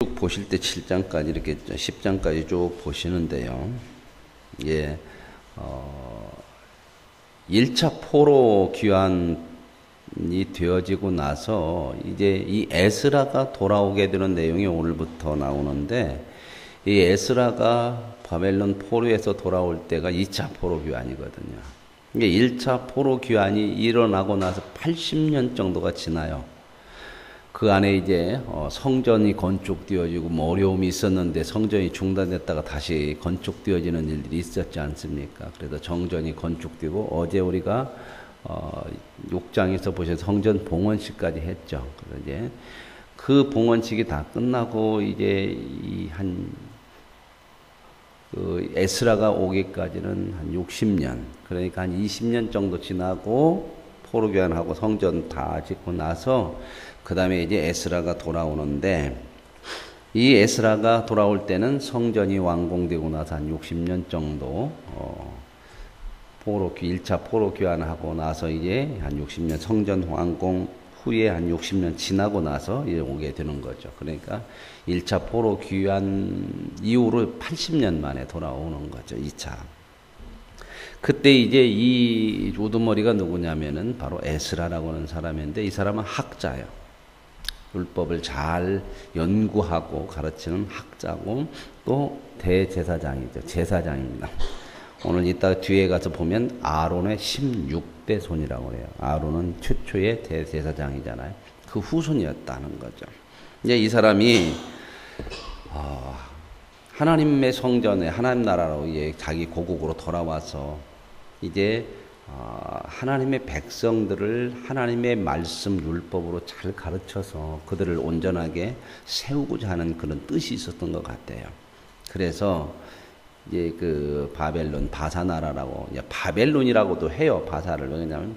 쭉 보실 때 7장까지 이렇게 10장까지 쭉 보시는데요. 예, 1차 포로 귀환이 되어지고 나서 이제 이 에스라가 돌아오게 되는 내용이 오늘부터 나오는데, 이 에스라가 바벨론 포로에서 돌아올 때가 2차 포로 귀환이거든요. 이게 1차 포로 귀환이 일어나고 나서 80년 정도가 지나요. 그 안에 이제 성전이 건축되어지고 뭐 어려움이 있었는데 성전이 중단됐다가 다시 건축되어지는 일들이 있었지 않습니까? 그래서 정전이 건축되고 어제 우리가 6장에서 보신 성전 봉헌식까지 했죠. 그래서 이제 그 봉헌식이 다 끝나고 이제 그 에스라가 오기까지는 한 60년, 그러니까 한 20년 정도 지나고 포로 귀환하고 성전 다 짓고 나서 그 다음에 이제 에스라가 돌아오는데, 이 에스라가 돌아올 때는 성전이 완공되고 나서 한 60년 정도 1차 포로 귀환하고 나서 이제 한 60년 성전 완공 후에 한 60년 지나고 나서 이제 오게 되는 거죠. 그러니까 1차 포로 귀환 이후로 80년 만에 돌아오는 거죠. 2차. 그때 이제 이 우두머리가 누구냐면은 바로 에스라라고 하는 사람인데, 이 사람은 학자예요. 율법을 잘 연구하고 가르치는 학자고 또 대제사장이죠. 제사장입니다. 오늘 이따 뒤에 가서 보면 아론의 16대 손이라고 해요. 아론은 최초의 대제사장이잖아요. 그 후손이었다는 거죠. 이제 이 사람이 하나님의 성전에 하나님 나라로 자기 고국으로 돌아와서 이제 하나님의 백성들을 하나님의 말씀 율법으로 잘 가르쳐서 그들을 온전하게 세우고자 하는 그런 뜻이 있었던 것 같아요. 그래서 이제 그 바벨론 바사 나라라고, 이제 바벨론이라고도 해요. 바사를. 왜냐하면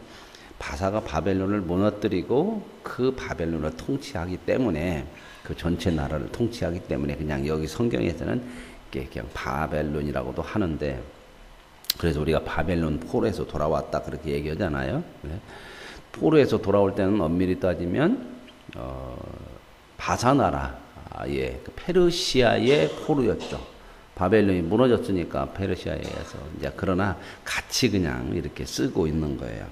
바사가 바벨론을 무너뜨리고 그 바벨론을 통치하기 때문에, 그 전체 나라를 통치하기 때문에 그냥 여기 성경에서는 그냥 바벨론이라고도 하는데, 그래서 우리가 바벨론 포로에서 돌아왔다 그렇게 얘기하잖아요. 포로에서 돌아올 때는 엄밀히 따지면 바사 나라의 페르시아의 포로였죠. 바벨론이 무너졌으니까 페르시아에서 이제, 그러나 같이 그냥 이렇게 쓰고 있는 거예요.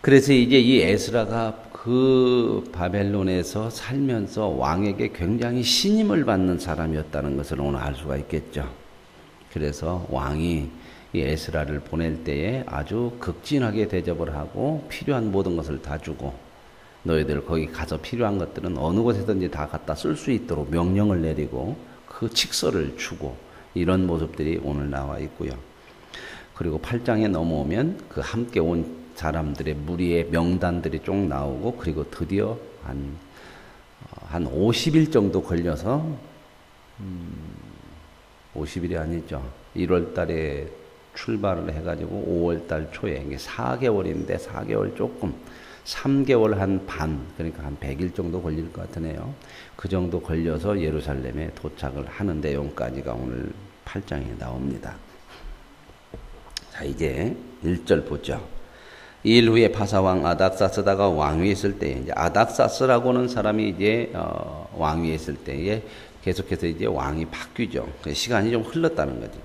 그래서 이제 이 에스라가 그 바벨론에서 살면서 왕에게 굉장히 신임을 받는 사람이었다는 것을 오늘 알 수가 있겠죠. 그래서 왕이 이 에스라를 보낼 때에 아주 극진하게 대접을 하고 필요한 모든 것을 다 주고, 너희들 거기 가서 필요한 것들은 어느 곳에든지 다 갖다 쓸 수 있도록 명령을 내리고 그 칙서를 주고, 이런 모습들이 오늘 나와 있고요. 그리고 8장에 넘어오면 그 함께 온 사람들의 무리의 명단들이 쭉 나오고, 그리고 드디어 한 50일 정도 걸려서 50일이 아니죠. 1월 달에 출발을 해가지고 5월 달 초에, 이게 4개월인데 4개월 조금, 3개월 한 반, 그러니까 한 100일 정도 걸릴 것 같으네요. 그 정도 걸려서 예루살렘에 도착을 하는 내용까지가 오늘 8장에 나옵니다. 자, 이제 1절 보죠. 이일 후에 바사왕 아닥사스다가 왕위에 있을 때, 이제 아닥사스라고 하는 사람이 이제 왕위에 있을 때에 계속해서 이제 왕이 바뀌죠. 시간이 좀 흘렀다는 거죠.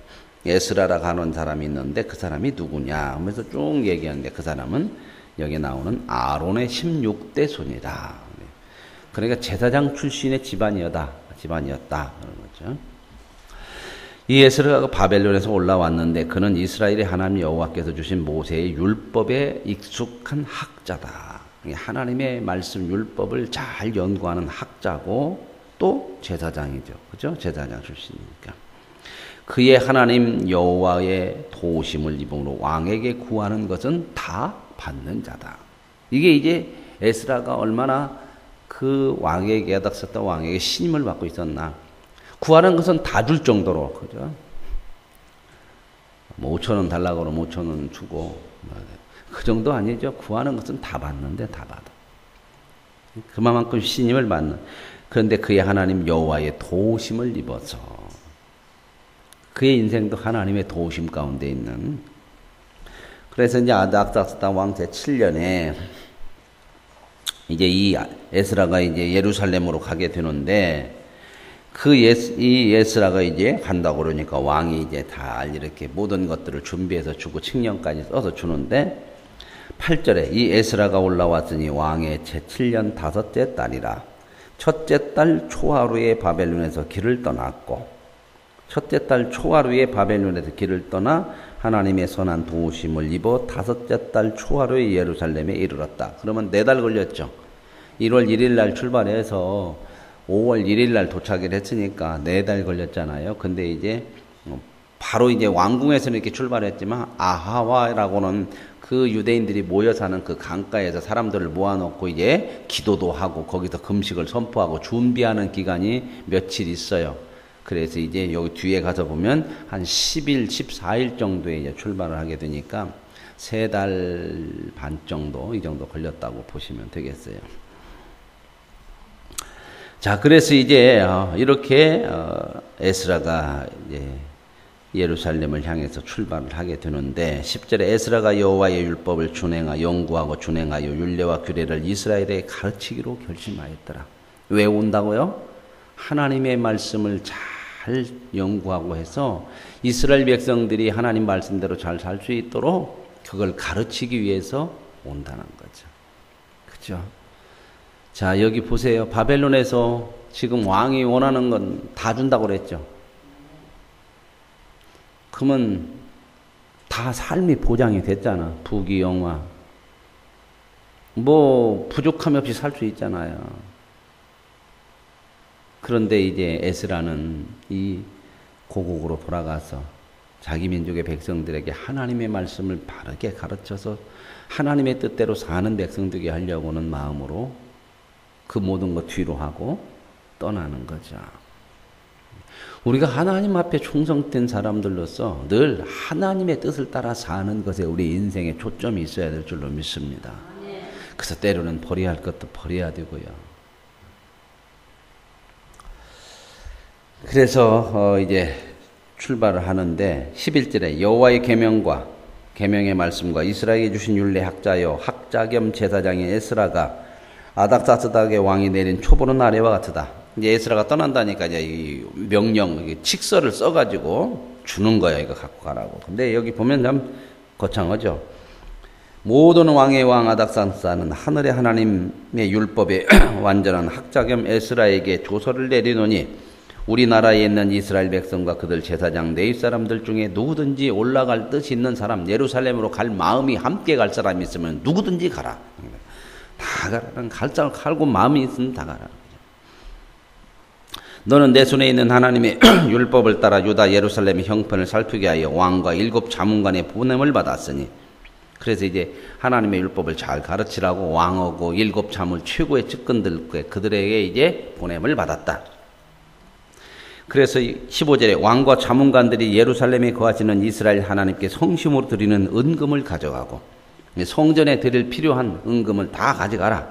에스라라고 하는 사람이 있는데 그 사람이 누구냐 하면서 쭉 얘기하는데, 그 사람은 여기 나오는 아론의 16대 손이다. 그러니까 제사장 출신의 집안이었다 그런 거죠. 이 에스라가 바벨론에서 올라왔는데 그는 이스라엘의 하나님 여호와께서 주신 모세의 율법에 익숙한 학자다. 하나님의 말씀 율법을 잘 연구하는 학자고 또 제사장이죠. 그죠? 제사장 출신이니까. 그의 하나님 여호와의 도우심을 입음으로 왕에게 구하는 것은 다 받는 자다. 이게 이제 에스라가 얼마나 그 왕에게, 아닥사스다 왕에게 신임을 받고 있었나. 구하는 것은 다 줄 정도로, 그죠? 뭐 5,000원 달라고 그러면 5,000원 주고, 그 정도 아니죠. 구하는 것은 다 받는데 다 받아. 그만큼 신임을 받는. 그런데 그의 하나님 여호와의 도우심을 입어서, 그의 인생도 하나님의 도우심 가운데 있는. 그래서 이제 아닥사스다 왕 제7년에 이제 이 에스라가 이제 예루살렘으로 가게 되는데, 이 에스라가 이제 간다고 그러니까 왕이 이제 다 이렇게 모든 것들을 준비해서 주고 칙령까지 써서 주는데 8절에 이 에스라가 올라왔으니 왕의 제7년 5째 달이라. 첫째 달 초하루에 바벨론에서 길을 떠났고 첫째 달 초하루에 바벨론에서 길을 떠나 하나님의 선한 도우심을 입어 5째 달 초하루에 예루살렘에 이르렀다. 그러면 4달 걸렸죠. 1월 1일 날 출발해서 5월 1일 날 도착을 했으니까 4달 걸렸잖아요. 근데 이제 바로 이제 왕궁에서는 이렇게 출발했지만 아하와라고는 그 유대인들이 모여 사는 그 강가에서 사람들을 모아놓고 이제 기도도 하고 거기서 금식을 선포하고 준비하는 기간이 며칠 있어요. 그래서 이제 여기 뒤에 가서 보면 한 10일, 14일 정도에 이제 출발을 하게 되니까 3달 반 정도, 이 정도 걸렸다고 보시면 되겠어요. 자, 그래서 이제 이렇게 에스라가 이제 예루살렘을 향해서 출발을 하게 되는데 10절에 에스라가 여호와의 율법을 연구하고 준행하여 율례와 규례를 이스라엘에 가르치기로 결심하였더라. 왜 온다고요? 하나님의 말씀을 잘 연구하고 해서 이스라엘 백성들이 하나님 말씀대로 잘 살 수 있도록 그걸 가르치기 위해서 온다는 거죠. 그죠? 자, 여기 보세요. 바벨론에서 지금 왕이 원하는 건 다 준다고 그랬죠. 그러면 다 삶이 보장이 됐잖아. 부귀 영화. 뭐 부족함이 없이 살 수 있잖아요. 그런데 이제 에스라는 이 고국으로 돌아가서 자기 민족의 백성들에게 하나님의 말씀을 바르게 가르쳐서 하나님의 뜻대로 사는 백성 되게 하려고는 마음으로 그 모든 것 뒤로 하고 떠나는 거죠. 우리가 하나님 앞에 충성된 사람들로서 늘 하나님의 뜻을 따라 사는 것에 우리 인생에 초점이 있어야 될 줄로 믿습니다. 그래서 때로는 버려야 할 것도 버려야 되고요. 그래서 이제 출발을 하는데 11절에 여호와의 계명의 말씀과 이스라엘에 주신 율례 학자요 학자 겸 제사장인 에스라가 아닥사스닥의 왕이 내린 초보는 아래와 같으다. 이제 에스라가 떠난다니까 이제 이 명령, 칙서를 써가지고 주는 거야. 이거 갖고 가라고. 근데 여기 보면 참 거창하죠. 모든 왕의 왕 아닥사스다는 하늘의 하나님의 율법에 완전한 학자 겸 에스라에게 조서를 내리노니 우리나라에 있는 이스라엘 백성과 그들 제사장 네입 사람들 중에 누구든지 올라갈 뜻이 있는 사람, 예루살렘으로 갈 마음이 함께 갈 사람이 있으면 누구든지 가라. 다 가라. 갈장을 갈고 마음이 있으면 다 가라. 너는 내 손에 있는 하나님의 율법을 따라 유다 예루살렘의 형편을 살피게 하여 왕과 7 자문관의 보냄을 받았으니. 그래서 이제 하나님의 율법을 잘 가르치라고 왕하고 7 자문 최고의 측근들께 그들에게 이제 보냄을 받았다. 그래서 15절에 왕과 자문관들이 예루살렘에 거하시는 이스라엘 하나님께 성심으로 드리는 은금을 가져가고 성전에 드릴 필요한 은금을 다 가져가라.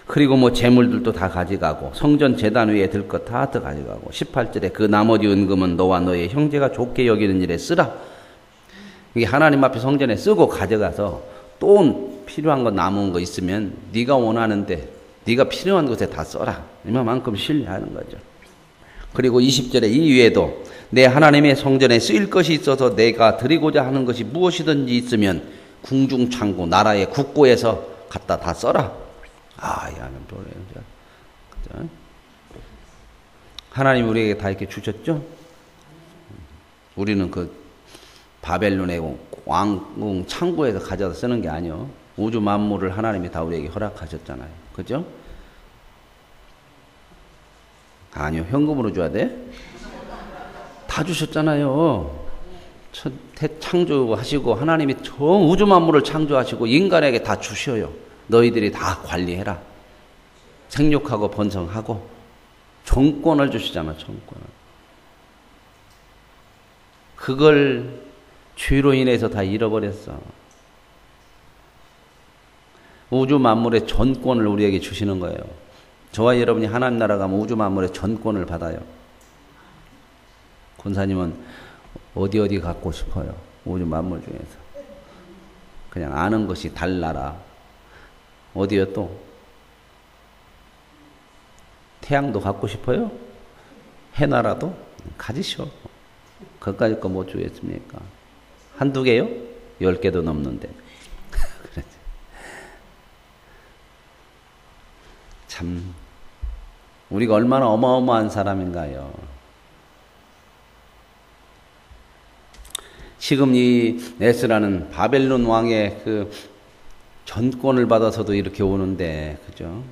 그리고 뭐 재물들도 다 가져가고 성전 제단 위에 들 것 다 가져가고 18절에 그 나머지 은금은 너와 너의 형제가 좋게 여기는 일에 쓰라. 이게 하나님 앞에 성전에 쓰고 가져가서 또 필요한 거 남은 거 있으면 네가 원하는데 네가 필요한 것에 다 써라. 이만큼 신뢰하는 거죠. 그리고 20절에 이 위에도 내 하나님의 성전에 쓰일 것이 있어서 내가 드리고자 하는 것이 무엇이든지 있으면 궁중창고 나라의 국고에서 갖다 다 써라. 야는 그죠? 하나님 우리에게 다 이렇게 주셨죠? 우리는 그 바벨론의 왕궁 창고에서 가져다 쓰는 게 아니요. 우주 만물을 하나님이 다 우리에게 허락하셨잖아요. 그죠? 아니요. 현금으로 줘야 돼? 다 주셨잖아요. 창조하시고 하나님이 전 우주 만물을 창조하시고 인간에게 다 주셔요. 너희들이 다 관리해라. 생육하고 번성하고 정권을 주시잖아. 정권을. 그걸 죄로 인해서 다 잃어버렸어. 우주 만물의 전권을 우리에게 주시는 거예요. 저와 여러분이 하나님 나라 가면 우주 만물의 전권을 받아요. 권사님은 어디 갖고 싶어요? 우주 만물 중에서. 그냥 아는 것이 달나라. 어디요 또? 태양도 갖고 싶어요? 해나라도 가지셔. 그까짓 거 못 주겠습니까? 한두 개요? 10개도 넘는데. 참 우리가 얼마나 어마어마한 사람인가요? 지금 이 에스라는 바벨론 왕의 그 전권을 받아서도 이렇게 오는데, 그죠?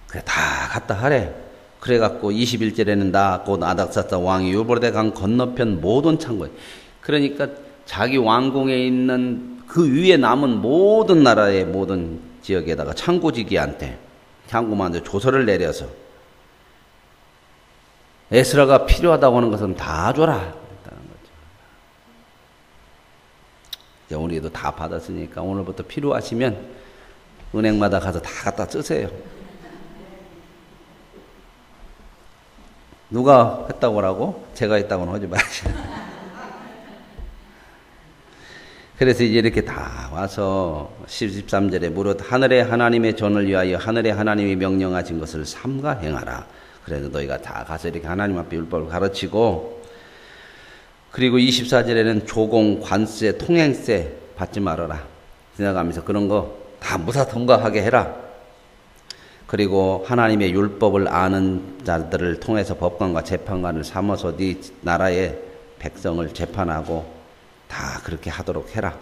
그래, 다 갖다 하래. 그래갖고 21절에는 나 곧 아닥사스다 왕이 유브라데 강 건너편 모든 창고에, 그러니까 자기 왕궁에 있는 그 위에 남은 모든 나라의 모든 지역에다가 창고지기한테 창고만한테 조서를 내려서 에스라가 필요하다고 하는 것은 다 줘라 그랬다는 거죠. 이제 우리도 다 받았으니까 오늘부터 필요하시면 은행마다 가서 다 갖다 쓰세요. 누가 했다고 하라고? 제가 했다고는 하지 마시고. 그래서 이제 이렇게 다 와서 13절에 무릇 하늘의 하나님의 전을 위하여 하늘의 하나님이 명령하신 것을 삼가 행하라. 그래서 너희가 다 가서 이렇게 하나님 앞에 율법을 가르치고, 그리고 24절에는 조공, 관세, 통행세 받지 말아라. 지나가면서 그런 거 다 무사 통과하게 해라. 그리고 하나님의 율법을 아는 자들을 통해서 법관과 재판관을 삼아서 네 나라의 백성을 재판하고 다 그렇게 하도록 해라.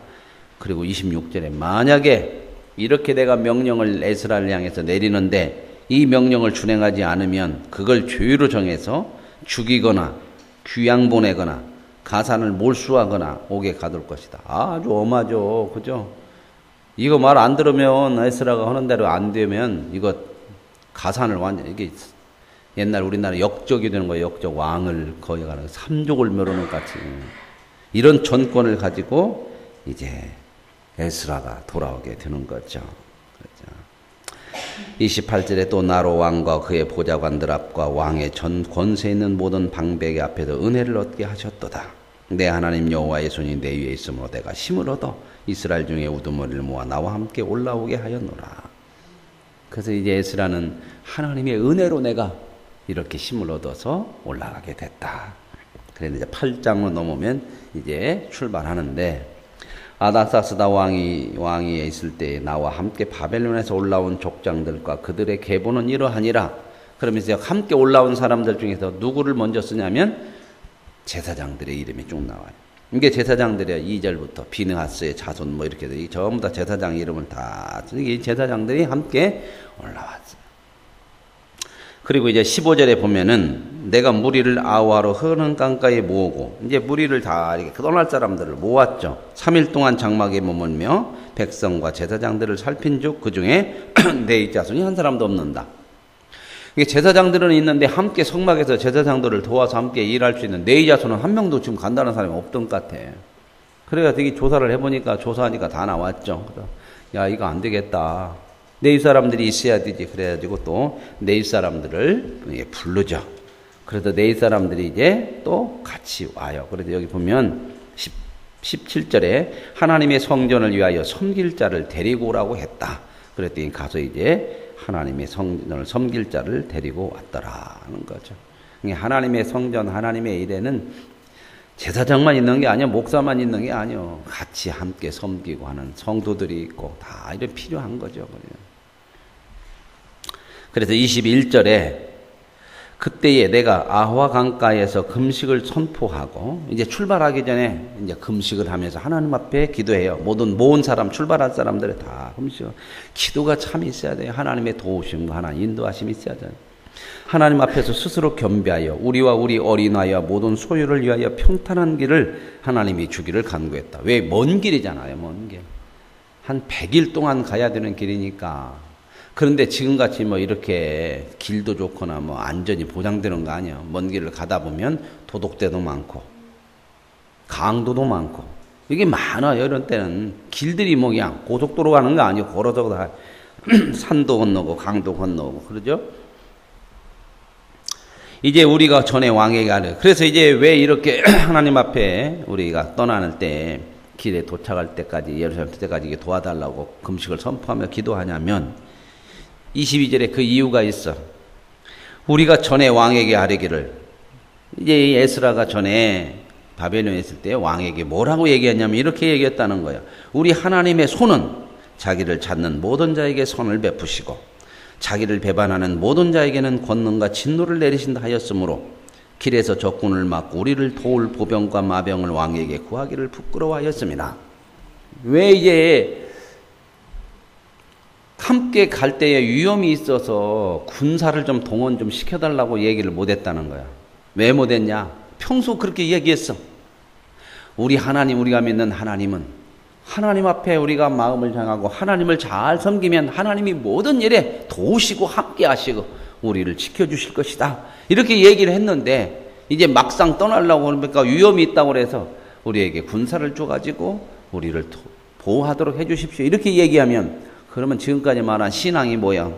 그리고 26절에 만약에 이렇게 내가 명령을 에스라를 향해서 내리는데 이 명령을 준행하지 않으면 그걸 죄로 정해서 죽이거나 귀양 보내거나 가산을 몰수하거나 옥에 가둘 것이다. 아주 엄하죠. 그죠? 이거 말 안 들으면, 에스라가 하는 대로 안 되면 이거 가산을 완전, 이게 옛날 우리나라 역적이 되는 거예요. 역적, 왕을 거의 가는 삼족을 멸하는 같이 이런 전권을 가지고 이제 에스라가 돌아오게 되는 거죠. 그렇죠? 28절에 또 나로 왕과 그의 보좌관들 앞과 왕의 전 권세 있는 모든 방백의 앞에서 은혜를 얻게 하셨도다. 내 하나님 여호와의 손이 내 위에 있으므로 내가 힘을 얻어 이스라엘 중에 우두머리를 모아 나와 함께 올라오게 하였노라. 그래서 이제 에스라는 하나님의 은혜로 내가 이렇게 힘을 얻어서 올라가게 됐다. 그래서 이제 8장으로 넘으면 이제 출발하는데, 아닥사스다 왕위에 있을 때 나와 함께 바벨론에서 올라온 족장들과 그들의 계보는 이러하니라. 그러면서 함께 올라온 사람들 중에서 누구를 먼저 쓰냐면 제사장들의 이름이 쭉 나와요. 이게 제사장들이야. 2절부터 비느하스의 자손 뭐 이렇게 돼. 전부 다 제사장 이름을 다, 이 제사장들이 함께 올라왔어요. 그리고 이제 15절에 보면은 내가 무리를 아우하로 흐르는 강가에 모으고, 이제 무리를 다 이렇게 떠날 사람들을 모았죠. 3일 동안 장막에 머물며 백성과 제사장들을 살핀즉 그 중에 내 자손이 한 사람도 없는다. 이게 제사장들은 있는데 함께 성막에서 제사장들을 도와서 함께 일할 수 있는 내 자손은 한 명도 지금 간다는 사람이 없던 것 같아. 그래가 되게 조사를 해보니까, 조사하니까 다 나왔죠. 그래서 야, 이거 안 되겠다. 내 사람들이 있어야 되지. 그래가지고 또 내 사람들을 부르죠. 그래서 내 사람들이 이제 또 같이 와요. 그래서 여기 보면 17절에 하나님의 성전을 위하여 섬길 자를 데리고 오라고 했다. 그랬더니 가서 이제 하나님의 성전을 섬길 자를 데리고 왔더라는 거죠. 하나님의 성전, 하나님의 일에는 제사장만 있는 게 아니야, 목사만 있는 게 아니요. 같이 함께 섬기고 하는 성도들이 있고 다 이런 필요한 거죠. 그래서 21절에 그때에 내가 아화 강가에서 금식을 선포하고, 이제 출발하기 전에 이제 금식을 하면서 하나님 앞에 기도해요. 모은 사람, 출발할 사람들이 다 금식. 기도가 참 있어야 돼요. 하나님의 도우심과 하나님 인도하심이 있어야 돼요. 하나님 앞에서 스스로 겸비하여 우리와 우리 어린아이와 모든 소유를 위하여 평탄한 길을 하나님이 주기를 간구했다. 왜? 먼 길이잖아요. 먼 길. 한 100일 동안 가야 되는 길이니까. 그런데 지금같이 뭐 이렇게 길도 좋거나 뭐 안전이 보장되는 거 아니에요. 먼 길을 가다 보면 도둑대도 많고 강도도 많고 이게 많아요. 이런 때는 길들이 뭐 그냥 고속도로 가는 거 아니고 걸어서 다 산도 건너고 강도 건너고 그러죠. 이제 우리가 전에 왕에게 가려. 그래서 이제 왜 이렇게 하나님 앞에 우리가 떠나는 때 길에 도착할 때까지, 예루살렘 때까지 도와달라고 금식을 선포하며 기도하냐면 22절에 그 이유가 있어. 우리가 전에 왕에게 아뢰기를, 이제 에스라가 전에 바벨론에 있을 때 왕에게 뭐라고 얘기했냐면 이렇게 얘기했다는 거야. 우리 하나님의 손은 자기를 찾는 모든 자에게 선을 베푸시고 자기를 배반하는 모든 자에게는 권능과 진노를 내리신다 하였으므로 길에서 적군을 막고 우리를 도울 보병과 마병을 왕에게 구하기를 부끄러워하였습니다. 왜 이제 함께 갈 때에 위험이 있어서 군사를 좀 동원 좀 시켜달라고 얘기를 못했다는 거야. 왜 못했냐? 평소 그렇게 얘기했어. 우리 하나님, 우리가 믿는 하나님은 하나님 앞에 우리가 마음을 향하고 하나님을 잘 섬기면 하나님이 모든 일에 도우시고 함께 하시고 우리를 지켜주실 것이다. 이렇게 얘기를 했는데 이제 막상 떠나려고 그러니까 위험이 있다고 그래서 우리에게 군사를 줘가지고 우리를 보호하도록 해주십시오. 이렇게 얘기하면 그러면 지금까지 말한 신앙이 뭐야?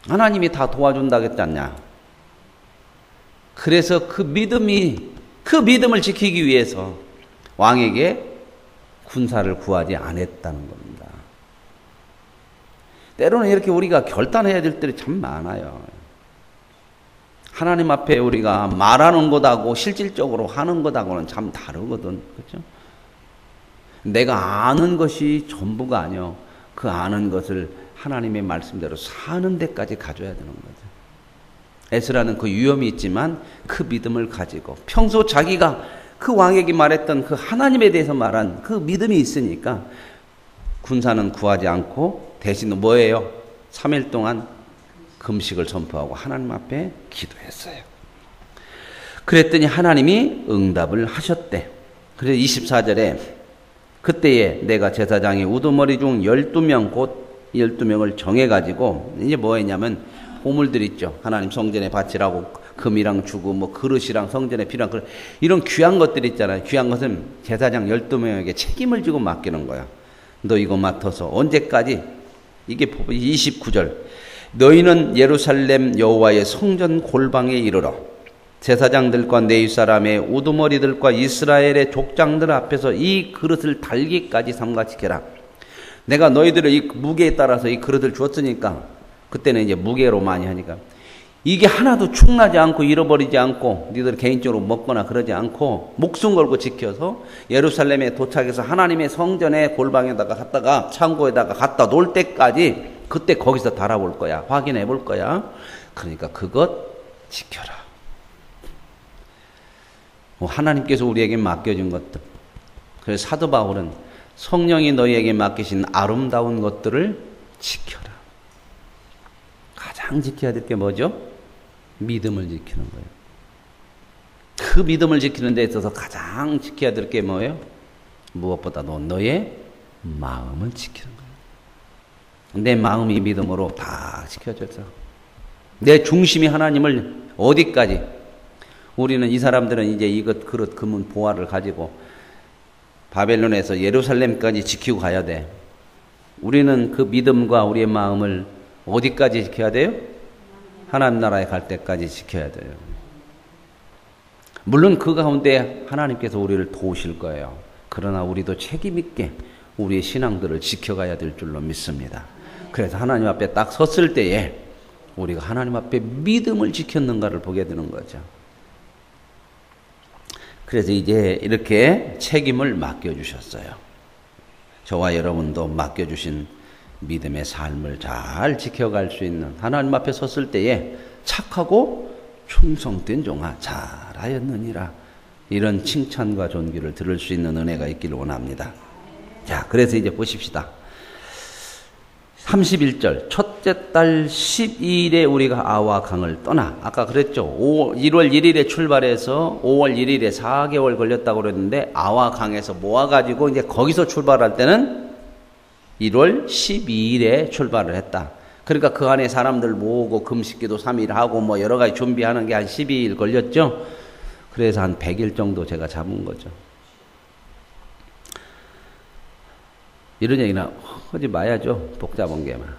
하나님이 다 도와준다고 했지 않냐? 그래서 그 믿음을 지키기 위해서 왕에게 군사를 구하지 않았다는 겁니다. 때로는 이렇게 우리가 결단해야 될 때이 참 많아요. 하나님 앞에 우리가 말하는 것하고 실질적으로 하는 것하고는 참 다르거든. 그렇죠? 내가 아는 것이 전부가 아니요. 그 아는 것을 하나님의 말씀대로 사는 데까지 가져야 되는 거죠. 에스라는 그 위험이 있지만 그 믿음을 가지고 평소 자기가 그 왕에게 말했던 그 하나님에 대해서 말한 그 믿음이 있으니까 군사는 구하지 않고 대신 뭐예요? 3일 동안 금식을 선포하고 하나님 앞에 기도했어요. 그랬더니 하나님이 응답을 하셨대. 그래서 24절에 그때에 내가 제사장의 우두머리 중 12명 곧 12명을 정해가지고 이제 뭐 했냐면 보물들 있죠. 하나님 성전에 바치라고 금이랑 주고 뭐 그릇이랑 성전에 필요한 그릇 이런 귀한 것들 있잖아요. 귀한 것은 제사장 12명에게 책임을 지고 맡기는 거야. 너 이거 맡아서 언제까지? 이게 29절. 너희는 예루살렘 여호와의 성전 골방에 이르러 제사장들과 네위 사람의 우두머리들과 이스라엘의 족장들 앞에서 이 그릇을 달기까지 삼가 지켜라. 내가 너희들을 이 무게에 따라서 이 그릇을 주었으니까 그때는 이제 무게로 많이 하니까 이게 하나도 축나지 않고 잃어버리지 않고 너희들 개인적으로 먹거나 그러지 않고 목숨 걸고 지켜서 예루살렘에 도착해서 하나님의 성전의 골방에다가 갔다가 창고에다가 갖다 놓을 때까지 그때 거기서 달아볼 거야. 확인해 볼 거야. 그러니까 그것 지켜라. 하나님께서 우리에게 맡겨준 것들. 그래서 사도 바울은 성령이 너희에게 맡기신 아름다운 것들을 지켜라. 가장 지켜야 될 게 뭐죠? 믿음을 지키는 거예요. 그 믿음을 지키는 데 있어서 가장 지켜야 될 게 뭐예요? 무엇보다도 너의 마음을 지키는 거예요. 내 마음이 믿음으로 다 지켜져서 내 중심이 하나님을 어디까지? 우리는 이 사람들은 이제 이것 그릇 금은 보화를 가지고 바벨론에서 예루살렘까지 지키고 가야 돼. 우리는 그 믿음과 우리의 마음을 어디까지 지켜야 돼요? 하나님 나라에 갈 때까지 지켜야 돼요. 물론 그 가운데 하나님께서 우리를 도우실 거예요. 그러나 우리도 책임 있게 우리의 신앙들을 지켜가야 될 줄로 믿습니다. 그래서 하나님 앞에 딱 섰을 때에 우리가 하나님 앞에 믿음을 지켰는가를 보게 되는 거죠. 그래서 이제 이렇게 책임을 맡겨주셨어요. 저와 여러분도 맡겨주신 믿음의 삶을 잘 지켜갈 수 있는 하나님 앞에 섰을 때에 착하고 충성된 종아 잘하였느니라 이런 칭찬과 존귀를 들을 수 있는 은혜가 있기를 원합니다. 자, 그래서 이제 보십시다. 31절 첫째 달 12일에 우리가 아와 강을 떠나 아까 그랬죠. 1월 1일에 출발해서 5월 1일에 4개월 걸렸다고 그랬는데 아와 강에서 모아가지고 이제 거기서 출발할 때는 1월 12일에 출발을 했다. 그러니까 그 안에 사람들 모으고 금식기도 3일 하고 뭐 여러 가지 준비하는 게 한 12일 걸렸죠. 그래서 한 100일 정도 제가 잡은 거죠. 이런 얘기는 하지 마야죠. 복잡한 게만.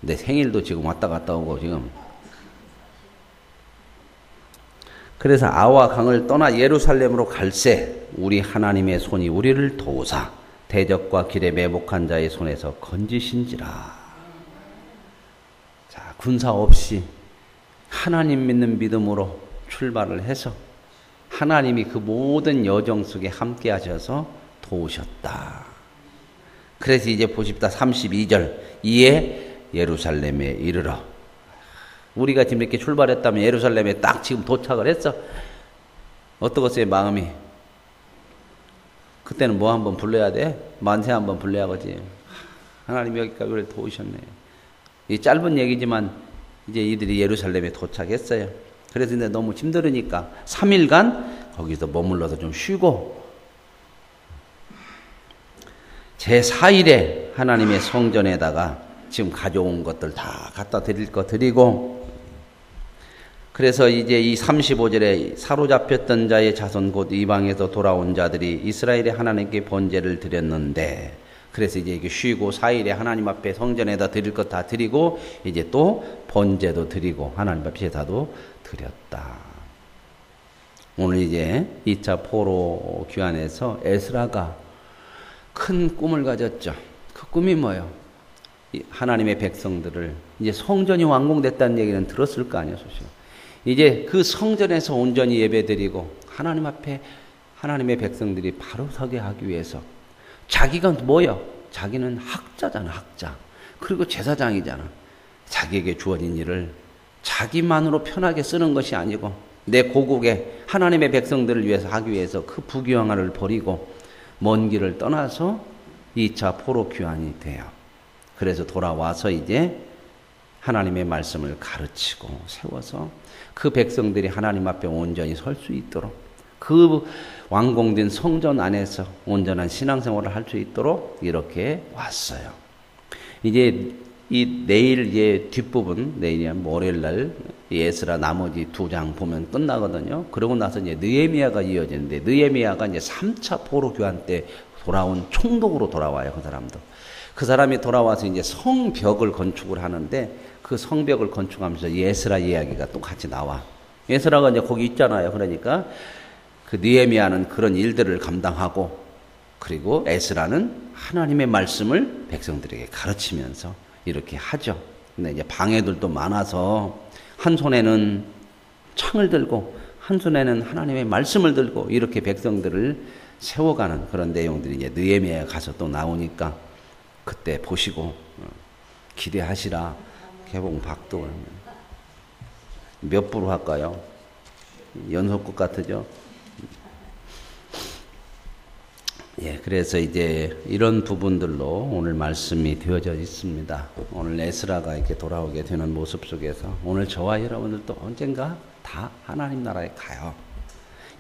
내 생일도 지금 왔다 갔다 오고 지금. 그래서 아와 강을 떠나 예루살렘으로 갈새 우리 하나님의 손이 우리를 도우사 대적과 길에 매복한 자의 손에서 건지신지라. 자, 군사 없이 하나님 믿는 믿음으로 출발을 해서 하나님이 그 모든 여정 속에 함께 하셔서 도우셨다. 그래서 이제 보십시다. 32절. 이에 예루살렘에 이르러. 우리가 지금 이렇게 출발했다면 예루살렘에 딱 지금 도착을 했어. 어떠겠어요, 마음이? 그때는 뭐 한번 불러야 돼? 만세 한번 불러야 하지. 하나님이 여기까지 우리를 도우셨네. 이 짧은 얘기지만 이제 이들이 예루살렘에 도착했어요. 그래서 이제 너무 힘들으니까 3일간 거기서 머물러서 좀 쉬고 제4일에 하나님의 성전에다가 지금 가져온 것들 다 갖다 드릴 거 드리고, 그래서 이제 이 35절에 사로잡혔던 자의 자손 곧 이방에서 돌아온 자들이 이스라엘의 하나님께 번제를 드렸는데, 그래서 이제 이게 쉬고 4일에 하나님 앞에 성전에다 드릴 것 다 드리고 이제 또 번제도 드리고 하나님 앞에 제사도 드렸다. 오늘 이제 2차 포로 귀환에서 에스라가 큰 꿈을 가졌죠. 그 꿈이 뭐예요? 하나님의 백성들을 이제 성전이 완공됐다는 얘기는 들었을 거 아니에요, 소식. 이제 그 성전에서 온전히 예배드리고 하나님 앞에 하나님의 백성들이 바로 서게 하기 위해서 자기가 뭐요? 자기는 학자잖아, 학자. 그리고 제사장이잖아. 자기에게 주어진 일을 자기만으로 편하게 쓰는 것이 아니고 내 고국에 하나님의 백성들을 위해서 하기 위해서 그 부귀영화를 버리고 먼 길을 떠나서 2차 포로 귀환이 돼요. 그래서 돌아와서 이제 하나님의 말씀을 가르치고 세워서 그 백성들이 하나님 앞에 온전히 설 수 있도록 그 완공된 성전 안에서 온전한 신앙생활을 할 수 있도록 이렇게 왔어요. 이제 이 내일 이제 뒷부분, 내일이 월요일날 에스라 나머지 2장 보면 끝나거든요. 그러고 나서 이제 느헤미야가 이어지는데, 느헤미야가 이제 3차 포로 교환 때 돌아온 총독으로 돌아와요. 그 사람도. 그 사람이 돌아와서 이제 성벽을 건축을 하는데, 그 성벽을 건축하면서 에스라 이야기가 또 같이 나와. 에스라가 이제 거기 있잖아요. 그러니까 그 느헤미야는 그런 일들을 감당하고, 그리고 에스라는 하나님의 말씀을 백성들에게 가르치면서 이렇게 하죠. 근데 이제 방해들도 많아서 한 손에는 창을 들고 한 손에는 하나님의 말씀을 들고 이렇게 백성들을 세워가는 그런 내용들이 이제 느헤미야에 가서 또 나오니까 그때 보시고 기대하시라. 개봉 박도 몇 부로 할까요? 연속극 같으죠? 예, 그래서 이제 이런 부분들로 오늘 말씀이 되어져 있습니다. 오늘 에스라가 이렇게 돌아오게 되는 모습 속에서 오늘 저와 여러분들도 언젠가 다 하나님 나라에 가요.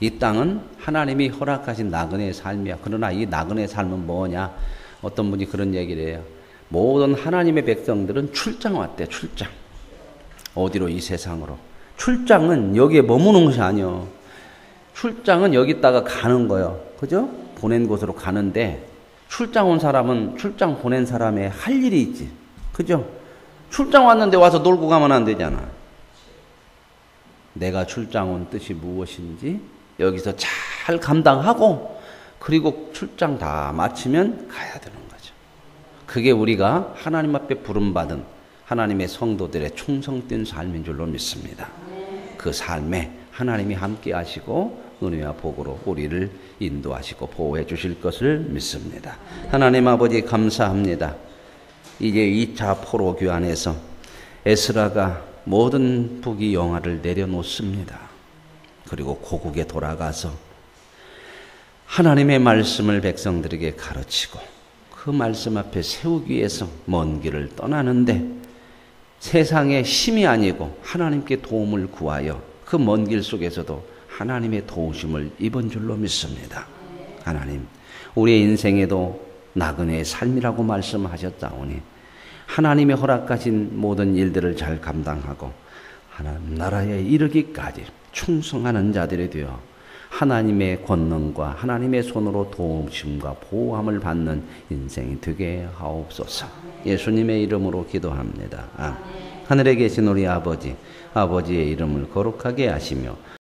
이 땅은 하나님이 허락하신 나그네의 삶이야. 그러나 이 나그네의 삶은 뭐냐? 어떤 분이 그런 얘기를 해요. 모든 하나님의 백성들은 출장 왔대, 출장. 어디로? 이 세상으로. 출장은 여기에 머무는 것이 아니요. 출장은 여기다가 가는 거예요. 그죠? 보낸 곳으로 가는데, 출장 온 사람은 출장 보낸 사람의 할 일이 있지. 그죠? 출장 왔는데 와서 놀고 가면 안 되잖아. 내가 출장 온 뜻이 무엇인지 여기서 잘 감당하고, 그리고 출장 다 마치면 가야 되는 거죠. 그게 우리가 하나님 앞에 부름받은 하나님의 성도들의 충성된 삶인 줄로 믿습니다. 그 삶에 하나님이 함께 하시고 은혜와 복으로 우리를 인도하시고 보호해 주실 것을 믿습니다. 하나님 아버지 감사합니다. 이제 2차 포로 귀환에서 에스라가 모든 부귀 영화를 내려놓습니다. 그리고 고국에 돌아가서 하나님의 말씀을 백성들에게 가르치고 그 말씀 앞에 세우기 위해서 먼 길을 떠나는데, 세상의 힘이 아니고 하나님께 도움을 구하여 그 먼 길 속에서도 하나님의 도우심을 입은 줄로 믿습니다. 하나님, 우리의 인생에도 나그네의 삶이라고 말씀하셨다오니 하나님의 허락하신 모든 일들을 잘 감당하고 하나님 나라에 이르기까지 충성하는 자들이 되어 하나님의 권능과 하나님의 손으로 도우심과 보호함을 받는 인생이 되게 하옵소서. 예수님의 이름으로 기도합니다. 하늘에 계신 우리 아버지, 아버지의 이름을 거룩하게 하시며